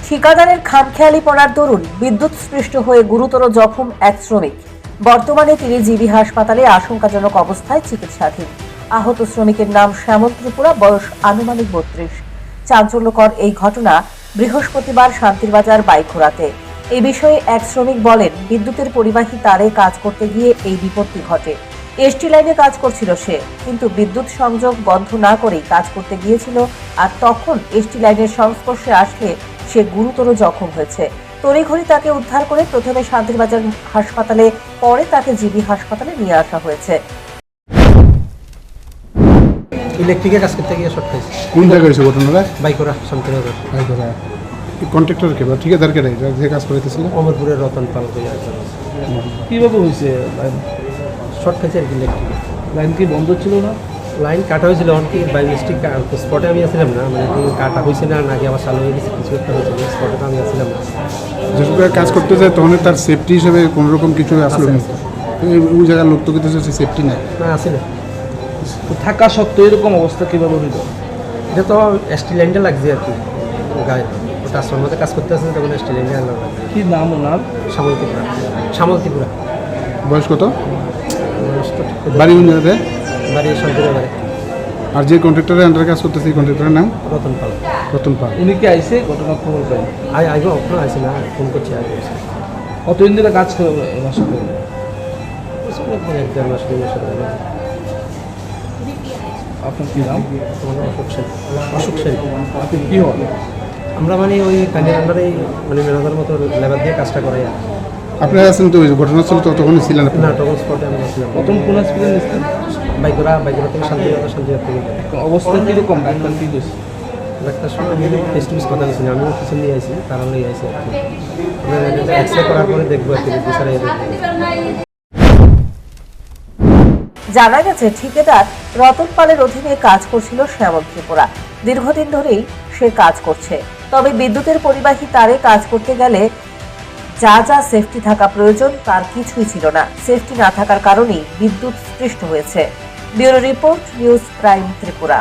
ঠিকাদারের খামখেয়ালিপনার দরুন বিদ্যুৎস্পৃষ্ট হয়ে গুরুতর জখম এক শ্রমিক। বর্তমানে তিনি জিবি হাসপাতালে আশঙ্কাজনক অবস্থায় চিকিৎসাধীন। আহত শ্রমিকের নাম শ্যামল ত্রিপুরা, বয়স আনুমানিক 32। চাঞ্চল্যকর এই ঘটনা বৃহস্পতিবার শান্তিরবাজার বাইখোড়াতে। এই বিষয়ে এক শ্রমিক বলেন, বিদ্যুতের পরিবাহী তারে কাজ করতে গিয়ে এই বিপত্তি ঘটে। এসটি লাইনে কাজ করছিল সে, কিন্তু বিদ্যুৎ সংযোগ বন্ধ না করেই কাজ করতে গিয়েছিল, আর তখন এসটি লাইনের সংস্পর্শে আসলে সে গুরুতর জখম হয়েছে। তড়িঘড়ি তাকে উদ্ধার করে প্রথমে শান্তিরবাজার হাসপাতালে, পরে তাকে জিবি হাসপাতালে নিয়ে আসা হয়েছে। ইলেকট্রিকের কাজ করতে গিয়ে শর্ট খাইছে। কোন জায়গায় হয়েছে ঘটনাটা? বাইকরা শান্তিনগর। বাইকরা কন্ট্রাক্টর কে বা ঠিকাদার কে যে কাজ করাইতেছিল? অমরপুরের রতন পাল। কীভাবে হয়েছে? শর্ট খাইছে আর কি ইলেকট্রিক। লাইন কি বন্ধ ছিল না? লাইন কাটা হয়েছিল অনেক বাই মিস্টেক। স্পটে আমি আসছিলাম না, মানে কাটা হয়েছে না নাকি আবার চালু হয়ে গেছে, কিছু একটা হয়েছিল। স্পটে তো আমি আসছিলাম না। যেসব কাজ করতে যায় তখন তার সেফটি হিসেবে কোনো রকম কিছু আসলো না। ওই জায়গার লোক তো কিন্তু সেফটি নাই। না আসি না। তো থাকা সত্ত্বেও এরকম অবস্থা কীভাবে হইল? এটা তো এসটি লাইনটা লাগছে আর কি গায়ে। ও ট্রান্সফার মধ্যে কাজ করতে আসছে তখন এসটি লাইনটা লাগছে। কি নাম ওনার? শ্যামল ত্রিপুরা। শ্যামল ত্রিপুরা। বয়স কত? বয়স তো ঠিক বাড়ি কোন জায়গাতে? বাড়ি শান্তিনগরে। আর যে কন্ট্রাক্টরের আন্ডারে কাজ করতেছে এই কন্ট্রাক্টরের নাম? রতন পাল। রতন পাল। উনি কি আইসে ঘটনা খবর পাই? আগে অপশন আছে না, ফোন করছি আগে। কতদিন ধরে কাজ করে ওনার সাথে? এক দেড় মাস 2 মাস হবে। আপনার কি নাম? তোমার অশোক সেন। অশোক সেন। আপনি কি হন? আমরা মানে ওই কাজের আন্ডারেই মানে ম্যানেজার মতো লেবার দিয়ে কাজটা করাই। আপনারা আছেন তো? ওই ঘটনাস্থল তো তখনই ছিলেন না, আপনারা? তখন স্পটে আমি ছিলাম। প্রথম কোন হসপিটাল নিচ্ছেন? বাইকরা থেকে শান্তিনগর থেকে। অবস্থা কীরকম? ডাক্তার কি দিচ্ছে? ডাক্তার সঙ্গে আমি ফেস টু ফেস কথা বলছি, আমিও পিছন দিয়ে আইসি, তারা নিয়ে আইসি আর কি। এক্স রে করার পরে দেখবো আর কি, বিচারে জানা গেছে, ঠিকাদার রতন পালের অধীনে কাজ করছিল শ্যামল ত্রিপুরা। দীর্ঘদিন ধরেই সে কাজ করছে। তবে বিদ্যুতের পরিবাহী তারে কাজ করতে গেলে যা যা সেফটি থাকা প্রয়োজন তার কিছুই ছিল না। সেফটি না থাকার কারণেই বিদ্যুৎ স্পৃষ্ট হয়েছে। Bureau report, news prime Tripura.